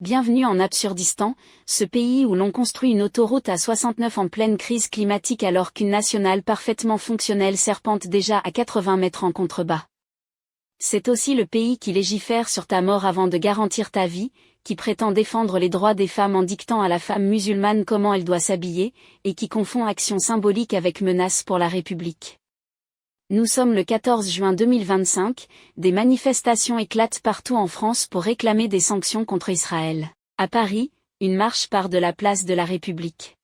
Bienvenue en Absurdistan, ce pays où l'on construit une autoroute à 69 en pleine crise climatique alors qu'une nationale parfaitement fonctionnelle serpente déjà à 80 mètres en contrebas. C'est aussi le pays qui légifère sur ta mort avant de garantir ta vie, qui prétend défendre les droits des femmes en dictant à la femme musulmane comment elle doit s'habiller, et qui confond action symbolique avec menace pour la République. Nous sommes le 14 juin 2025, des manifestations éclatent partout en France pour réclamer des sanctions contre Israël. À Paris, une marche part de la place de la République.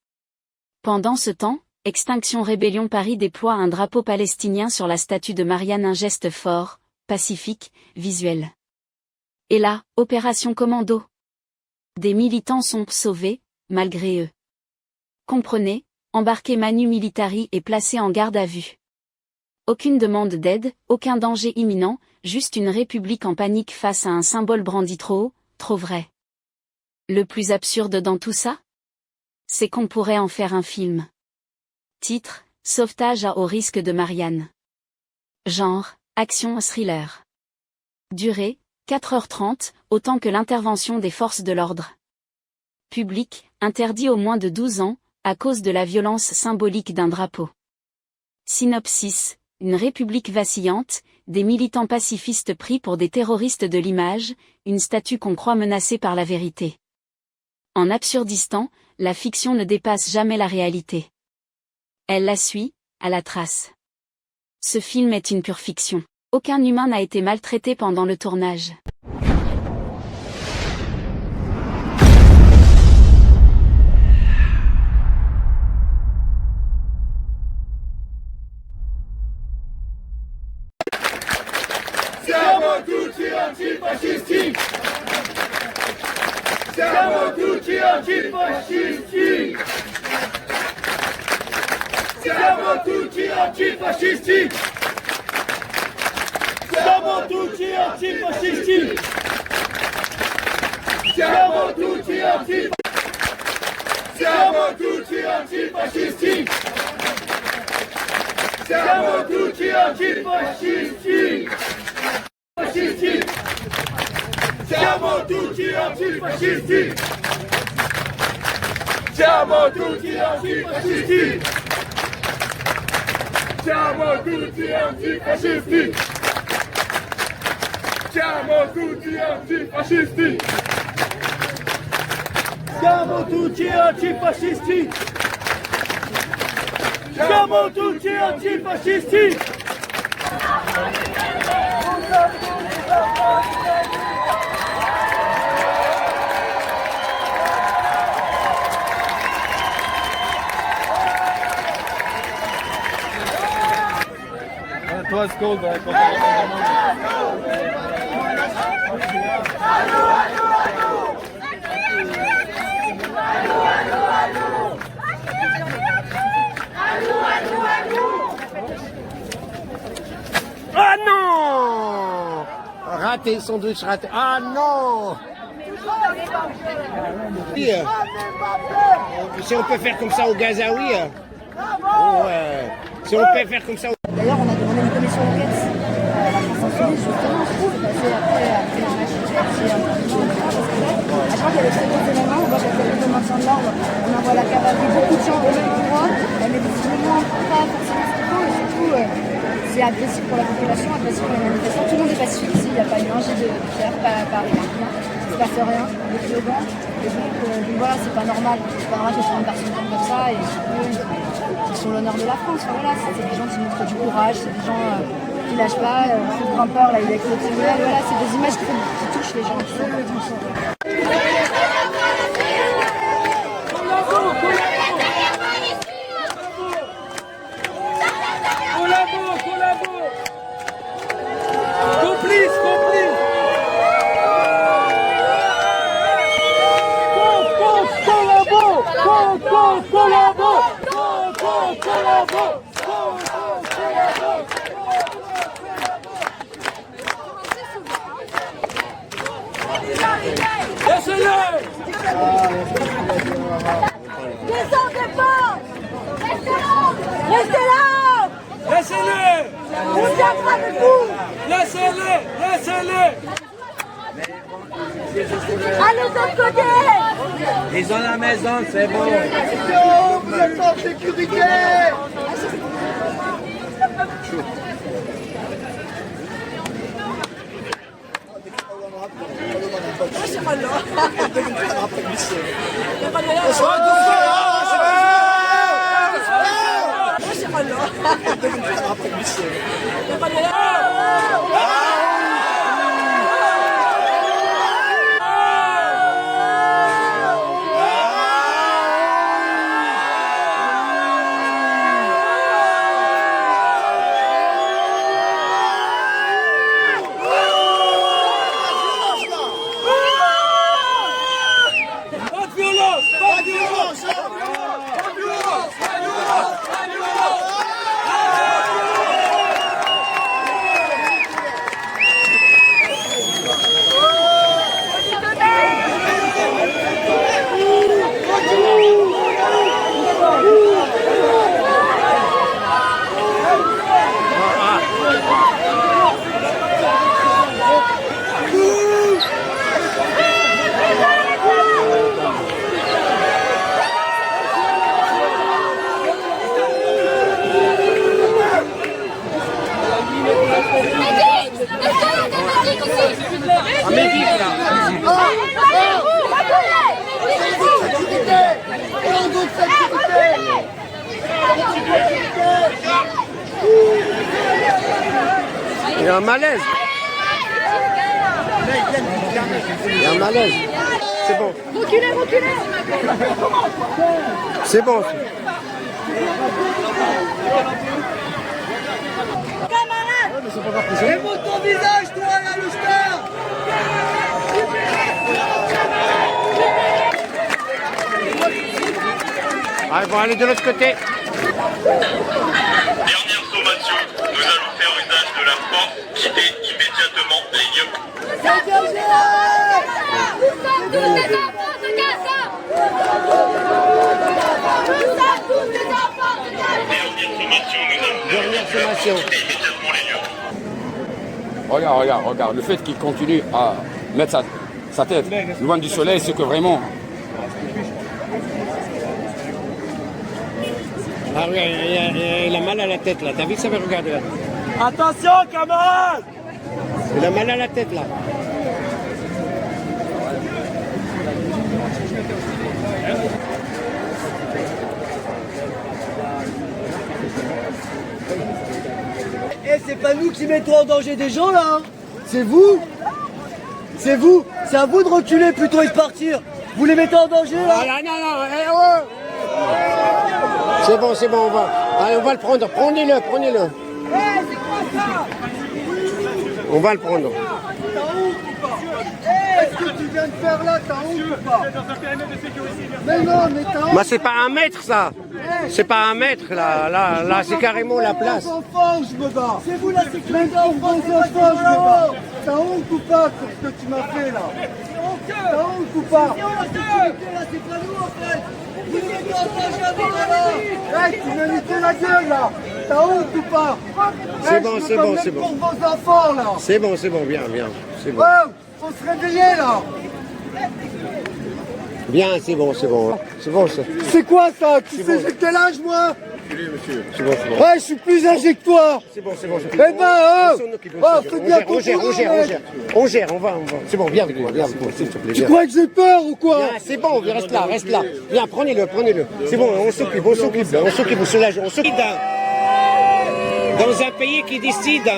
Pendant ce temps, Extinction Rébellion Paris déploie un drapeau palestinien sur la statue de Marianne, un geste fort, pacifique, visuel. Et là, opération commando. Des militants sont sauvés, malgré eux. Comprenez, embarqué Manu Militari est placé en garde à vue. Aucune demande d'aide, aucun danger imminent, juste une république en panique face à un symbole brandi trop haut, trop vrai. Le plus absurde dans tout ça? C'est qu'on pourrait en faire un film. Titre, Sauvetage à haut risque de Marianne. Genre, action thriller. Durée, 4h30, autant que l'intervention des forces de l'ordre. Public, interdit aux moins de 12 ans, à cause de la violence symbolique d'un drapeau. Synopsis, une république vacillante, des militants pacifistes pris pour des terroristes de l'image, une statue qu'on croit menacée par la vérité. En Absurdistan, la fiction ne dépasse jamais la réalité. Elle la suit, à la trace. Ce film est une pure fiction. Aucun humain n'a été maltraité pendant le tournage. Siamo tutti antifascisti! Siamo tutti antifascisti! Siamo tutti antifascisti! Siamo tutti antifascisti! Siamo tutti antifascisti! Siamo tutti antifascisti! Siamo tutti antifascisti! Siamo tutti antifascisti! Siamo tutti antifascisti! Siamo tutti antifascisti! Siamo tutti antifascisti! Siamo tutti antifascisti! Siamo tutti antifascisti! Toi, Skold, Ah non! Raté, sandwich raté. Ah non! Si on peut faire comme ça au Gazaoui. Ouais. Si on peut faire comme ça au... D'ailleurs, on a demandé une commission d'enquête à la France Insoumise, justement, ce qui s'est passé après la je crois qu'il y avait très bons éléments, on voit qu'il y a très de maintien de l'ordre, on envoie la cavalerie, beaucoup de gens au même endroit, mais des éléments pas forcément fréquents, et surtout, c'est agressif pour la population, agressif pour les manifestants. Tout le monde est pacifique ici, il n'y a pas eu un jet de pierre, pas rien, il ne se passe rien, des slogans, et donc voilà, c'est pas normal que 30 personnes tombent comme ça, et eux, ils sont l'honneur de la France. Enfin, voilà, c'est des gens qui montrent du courage, c'est des gens qui lâchent pas. Ce grimpeur là, il est exceptionnel. Voilà, c'est des images qui touchent les gens. Descendez pas! Restez là! laissez-les! On viendra avec vous! Laissez-les! Laissez-les! Allez de l'autre côté. Ils ont la maison, c'est bon. Vous êtes en sécurité. Il y a un malaise. Il y a un malaise. C'est bon. Reculez, reculez. C'est bon. Et montre ton visage, toi, la louche-terre. Ah, ils vont aller de l'autre côté. Dernière sommation, nous allons faire usage de la force, quitter immédiatement les lieux. Dernière sommation. Quitter immédiatement les lieux. Regarde. Le fait qu'il continue à mettre sa tête loin du soleil, c'est que vraiment... Ah oui, il a mal à la tête là. David savait regarder là. Attention, camarades. Il a mal à la tête là. Eh, c'est pas nous qui mettons en danger des gens là, hein. C'est vous. C'est vous. C'est à vous de reculer plutôt et de partir. Vous les mettez en danger là. Ah là, non, C'est bon, on va. Allez, on va le prendre. Prenez-le. On va le prendre. Qu'est-ce que tu viens de faire là? T'as honte ou pas? Mais non, mais t'as honte. Moi, c'est pas 1 mètre ça. C'est pas 1 mètre là, c'est carrément la place. Vos enfants où je me bats. C'est vous la sécurité vos enfants, je me bats. T'as honte ou pas pour ce que tu m'as fait là? T'as honte ou pas? La sécurité là, c'est pas nous en fait. Vous êtes en danger avec là. Hey, tu m'as niqué la gueule là. T'as honte ou pas? C'est bon, c'est bon. Pour vos enfants là. C'est bon, bien. C'est bon. Oh, faut se réveiller là. Bien, c'est bon. C'est bon, ça. C'est quoi ça? Tu sais j'ai quel âge moi? C'est bon. Ouais, je suis plus âgé que toi. C'est bon. Eh ben, fais bien ton boulot, mec. On gère, on va. C'est bon, viens avec moi, s'il te plaît. Tu crois que j'ai peur ou quoi? Viens, c'est bon, reste là. Viens, prenez-le. C'est bon, on s'occupe, on soulage, on s'occupe. Dans un pays qui décide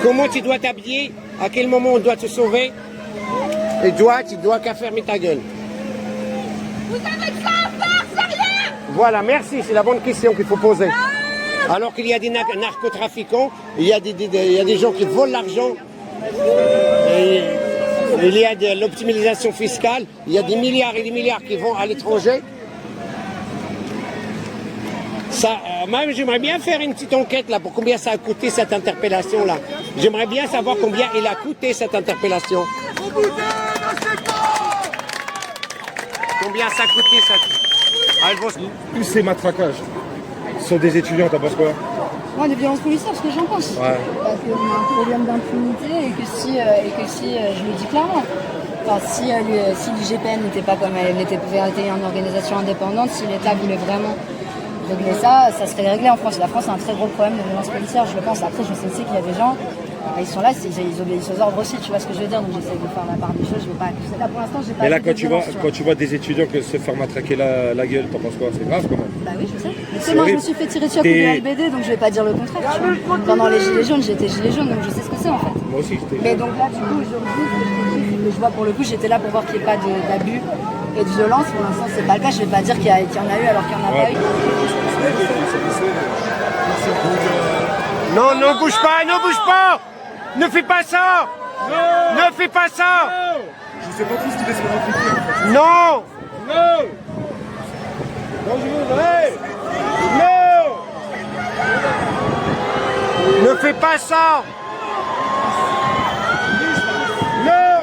comment tu dois t'habiller, à quel moment on doit te sauver, et tu dois qu'à fermer ta gueule. Vous avez que ça à faire, sérieux? Voilà, merci, c'est la bonne question qu'il faut poser. Alors qu'il y a des narcotrafiquants, il y a des gens qui volent l'argent, et il y a de l'optimisation fiscale, il y a des milliards et des milliards qui vont à l'étranger. Ça, même j'aimerais bien faire une petite enquête là pour combien ça a coûté cette interpellation là. J'aimerais bien savoir combien il a coûté cette interpellation. Combien ça a coûté cette... Tous ces matraquages sont des étudiants, t'en penses quoi? Moi, des violences policières, ce que j'en pense. Ouais. Parce qu'on a un problème d'impunité et que si je le dis clairement, Enfin, si l'IGPN n'était pas comme elle était une organisation indépendante, si l'État voulait vraiment régler ça, ça serait réglé en France. La France a un très gros problème de violence policière, je le pense. Après, je sais qu'il y a des gens, ils sont là, ils obéissent aux ordres aussi, tu vois ce que je veux dire. Donc j'essaie de faire la part des choses. Je veux pas. Là pour l'instant, j'ai pas. Mais là, quand tu vois des étudiants se faire matraquer la gueule, t'en penses quoi? C'est grave quand même. Bah oui, je sais. Mais tu sais, moi, je me suis fait tirer sur coup de LBD, donc je vais pas dire le contraire. Tu vois. Pendant les gilets jaunes, j'étais gilet jaune, donc je sais ce que c'est en fait. Moi aussi, j'étais. Mais donc là, du coup, aujourd'hui, ce que je te dis, c'est que je vois pour le coup, j'étais là pour voir qu'il n'y ait pas d'abus et de violence. Pour l'instant, c'est pas le cas. Je vais pas dire qu'il y en a eu alors qu'il n'y en a pas eu. Non, ne bouge pas, ne bouge pas. Ne fais pas ça. Ne fais pas ça. Je sais pas trop ce qu'il est sur l'impliquer. Non. Non. Non, je voudrais. Non. Ne fais pas ça. Non.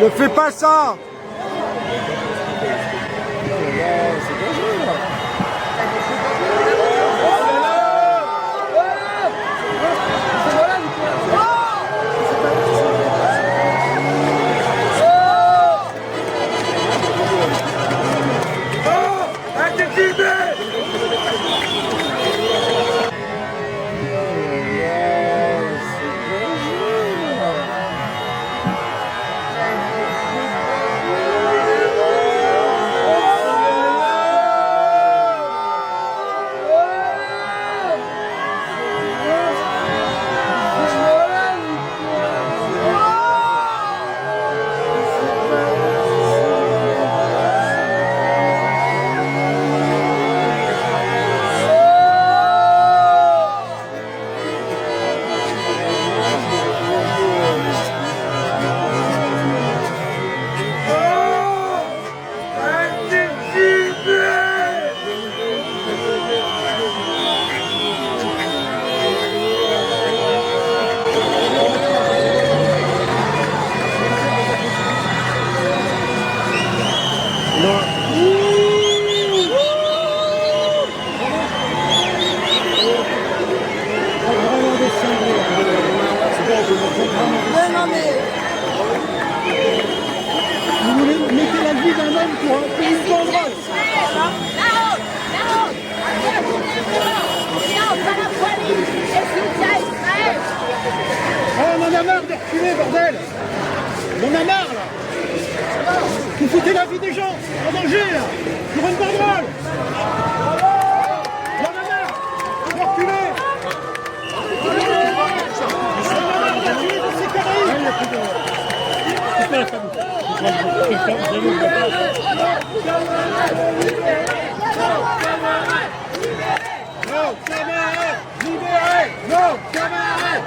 Ne fais pas ça. Vous mettez la vie d'un homme pour un pays de banderole. Oh, on en a marre de reculer, bordel. On en a marre, là. Vous foutez la vie des gens en danger, là, pour une banderole. On en a marre de reculer. On en a marre de tuer dans ces Caraïbes. Nos camarades libérés! Nos camarades!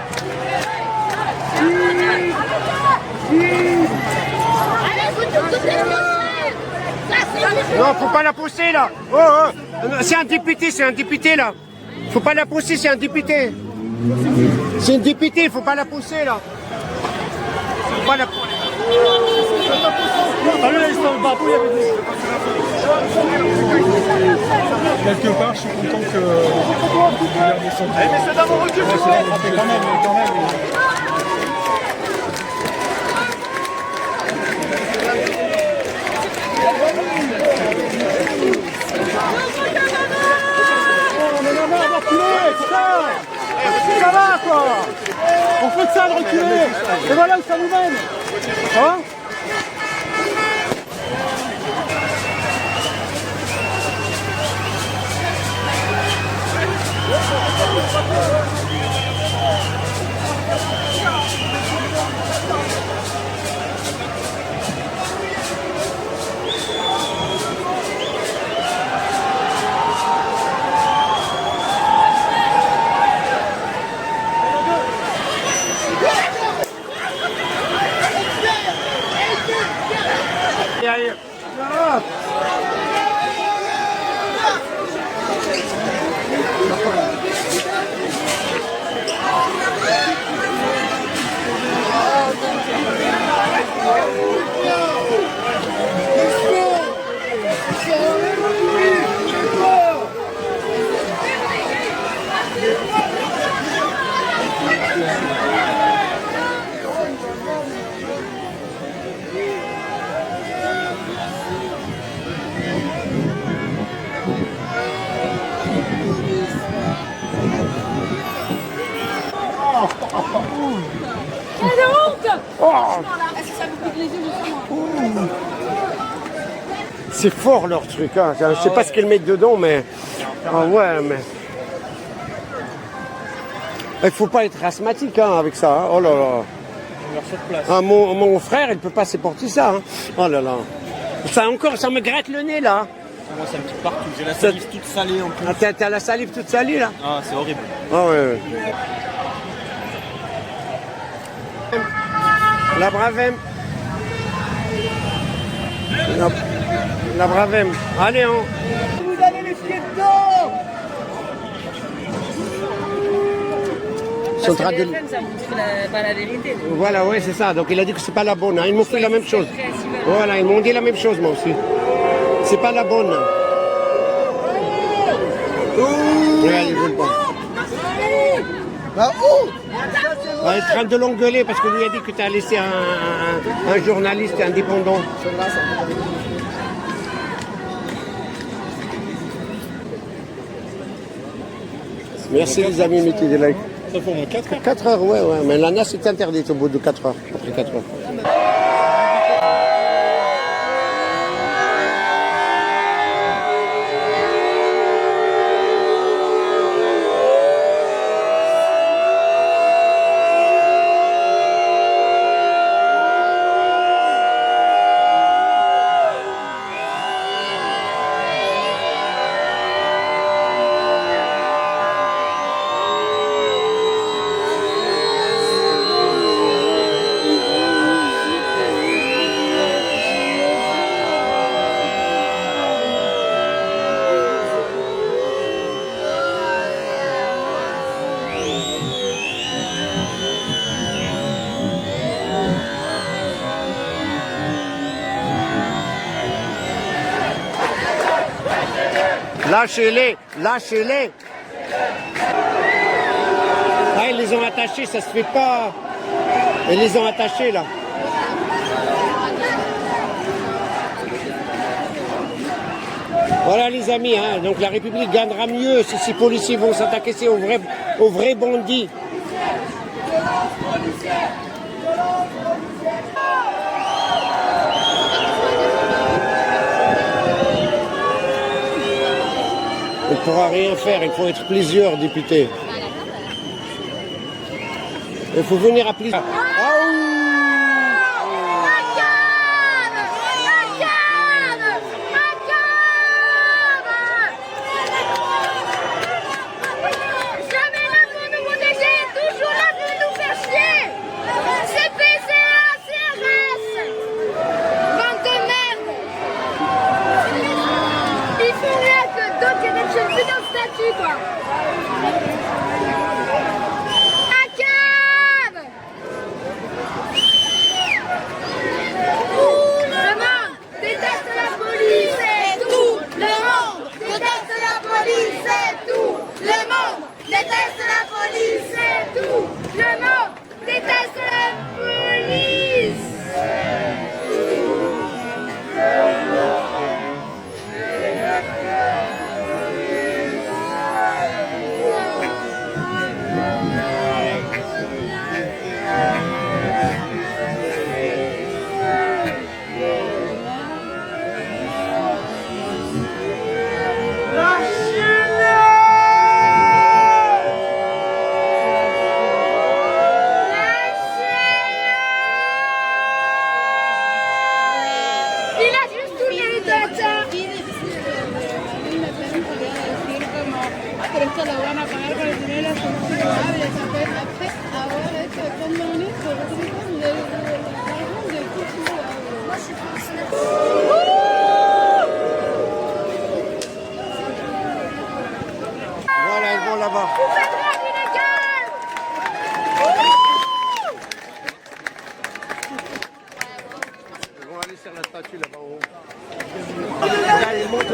Non, faut pas la pousser là. Oh, oh. C'est un député là. Faut pas la pousser, c'est un député. C'est une députée, faut pas la pousser là. Faut pas la pousser. Quelque part, je suis content que il a descendu. Mais c'est d'avoir recul, Quand même. Ça va quoi. On fait que ça de reculer. Et voilà où ça nous mène. Hein? C'est fort leur truc, hein. Je sais pas ce qu'ils mettent dedans, mais... Ah ouais, mais... Il faut pas être asthmatique hein, avec ça, hein. Oh là là. Ah, mon frère, il peut pas supporter ça, hein. Oh là là. Ça encore, ça me gratte le nez là. Moi ça me pique partout, j'ai la salive toute salée en plus. Ah, t'as la salive toute salée là? Ah c'est horrible. Ah ouais, ouais. La Bravem. La Bravem. Allez, on. Vous avez les pieds dedans. Ils sont en train de... ça montre pas la vérité. Voilà, ouais, c'est ça. Donc il a dit que c'est pas la bonne. Hein. Ils m'ont fait la même chose. Voilà, ils m'ont dit la même chose moi aussi. C'est pas la bonne. Regarde, ils veulent pas. Bah où? Il est en train de l'engueuler parce que lui a dit que tu as laissé un journaliste indépendant. Merci les amis, mettez des likes. Ça fait au moins 4 heures. 4 heures, ouais. Mais la NAS est interdite au bout de 4 heures. Après 4 heures. Lâchez-les, lâchez-les. Ah, ils les ont attachés, ça se fait pas. Ils les ont attachés là. Voilà les amis, hein. Donc la République gagnera mieux si ces policiers vont s'attaquer aux vrais bandits. On ne pourra rien faire, il faut être plusieurs députés. Il faut venir à plusieurs. Voilà, ils vont là-bas. Ils vont aller sur la statue là-bas en haut. Là, ils montent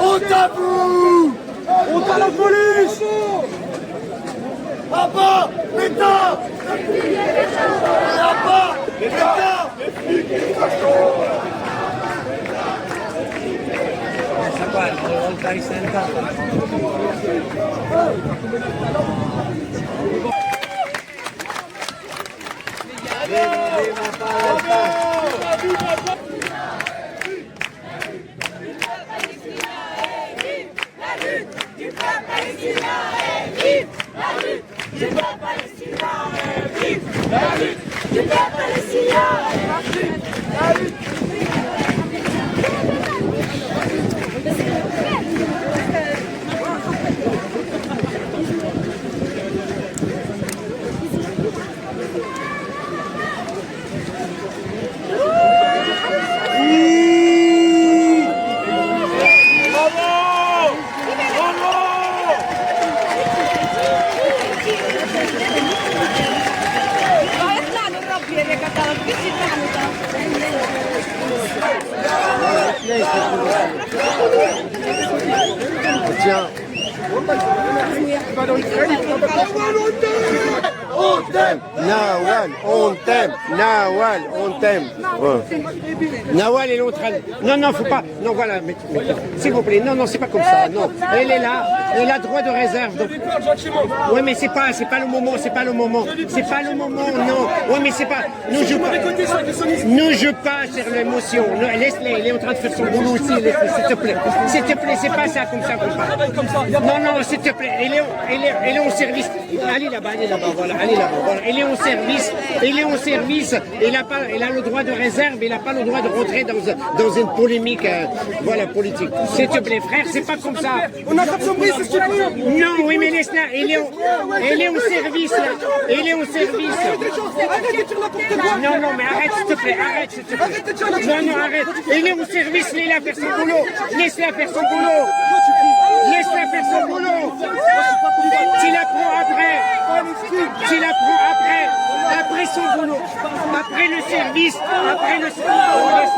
Honte à vous! Honte à la police! À bas l'État! À bas l'État! Tiens. On t'aime! Nawal, on t'aime. Nawal, on t'aime. Ouais. Nawal est en train de... Non, non, faut pas. Non, voilà. S'il vous plaît. Non, non, c'est pas comme ça. Non. Elle est là. Elle a droit de réserve. Donc... Oui, mais c'est pas le moment. C'est pas le moment. C'est pas le moment. Non. Oui, mais c'est pas. Ne joue pas. Ne joue pas sur l'émotion. Laisse-les. Il est en train de faire son boulot aussi. S'il te plaît. S'il te plaît, c'est pas ça comme ça qu'on parle. Non, non, s'il te plaît. Elle est en service. Allez là-bas, voilà. Allez là-bas, voilà. Elle est en service. Elle est en service. Elle a le droit de réserve. Elle n'a pas le droit de rentrer dans une polémique, voilà, politique. S'il te plaît, frère, c'est pas comme ça. On a pas compris, c'est ce qu'il faut! Non, oui, mais laisse-la. Elle est en service, là. Elle est en service. Arrête de dire n'importe quoi! Non, non, mais arrête, s'il te plaît. Arrête, s'il te plaît. Non, non, arrête. Elle est en service. Laisse-la faire son boulot. Laisse-la faire son boulot. Laisse-la faire son boulot. Tu la prends après. Tu la prends après. Après son boulot. Après le service. Après le service.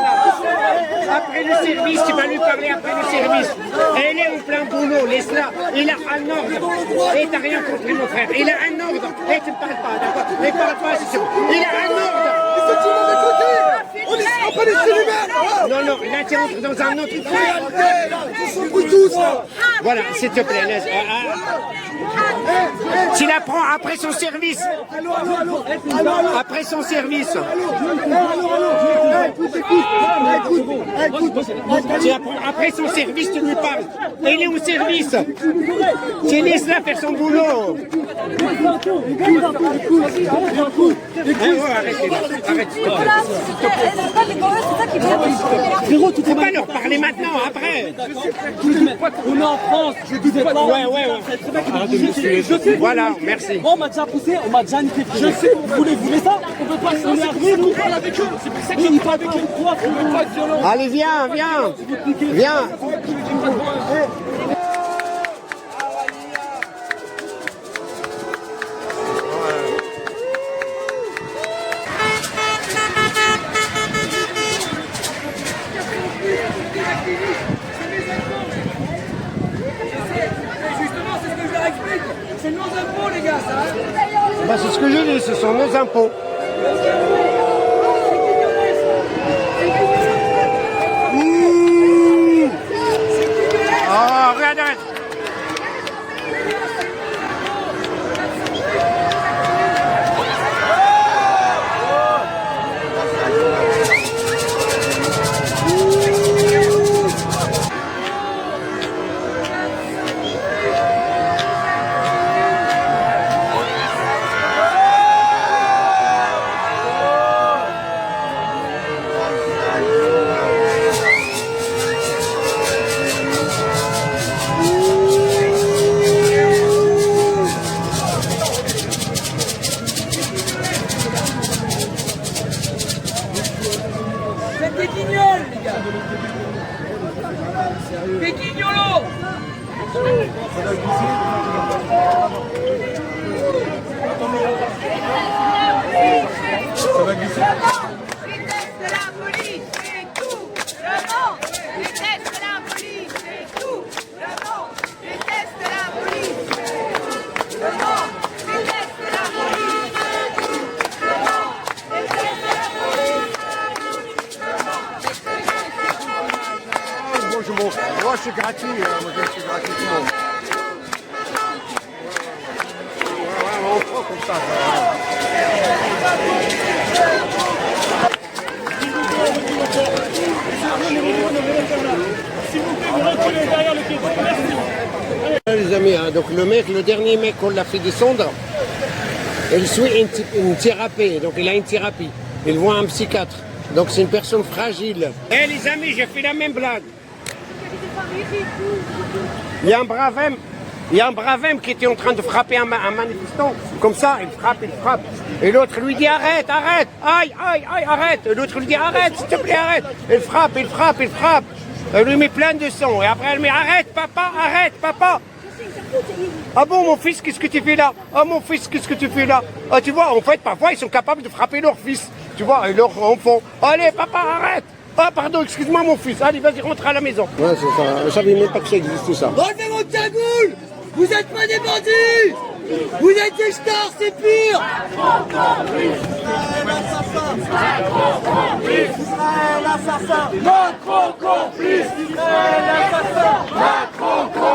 Après le service, tu vas lui parler après le service. Elle est en plein boulot. Laisse-la. Il a un ordre. Et t'as rien compris, mon frère. Il a un ordre. Et tu ne parles pas, d'accord? Ne parle pas, c'est sûr. Il a un ordre. On est pas les célibataires! Non, non, là tu entres dans un autre truc. Ils sont tous là! Voilà, s'il te plaît, laisse. Tu la prends après son service. Après son service. Tu la prends après son service, tu lui parles. Elle est au service. Tu laisses-la faire son boulot. Arrête, s'il te plaît. Frérot, tu peux pas leur parler maintenant, après. On est en France, je disais pas. Ouais. Voilà, merci. On m'a déjà poussé, on m'a déjà niqué. Je sais, vous voulez ça? On peut pas se faire nous parle avec eux. C'est pour ça qu'il n'y a pas avec une proie, on veut pas de violence. Allez, viens. C'est nos impôts, les gars, ça! Bah, c'est ce que je dis, ce sont nos impôts. Oh, regarde. je monte. Moi, c'est gratuit, moi, c'est gratuitement. On prend comme ça. S'il vous plaît, vous reculez derrière le piéton. Merci. Les amis, hein, donc le dernier mec qu'on l'a fait descendre, il suit une thérapie, donc il a une thérapie. Il voit un psychiatre, donc c'est une personne fragile. Eh les amis, j'ai fait la même blague. Il y a un brave homme qui était en train de frapper un manifestant, comme ça, il frappe. Et l'autre lui dit arrête, aïe, arrête. Et l'autre lui dit arrête, s'il te plaît, arrête. Il frappe. Elle lui met plein de sang. Et après elle met arrête papa. Ah bon mon fils, qu'est-ce que tu fais là? Ah mon fils, qu'est-ce que tu fais là? Ah tu vois, en fait parfois ils sont capables de frapper leur fils, tu vois, et leur enfant. Allez papa, arrête. Ah pardon, excuse-moi mon fils, allez vas-y rentre à la maison. Ouais c'est ça, je savais même pas que ça existe tout ça. Enlevez vos cagoules! Vous êtes pas des bandits! Vous êtes des stars, c'est pire! Macron complice! Macron complice!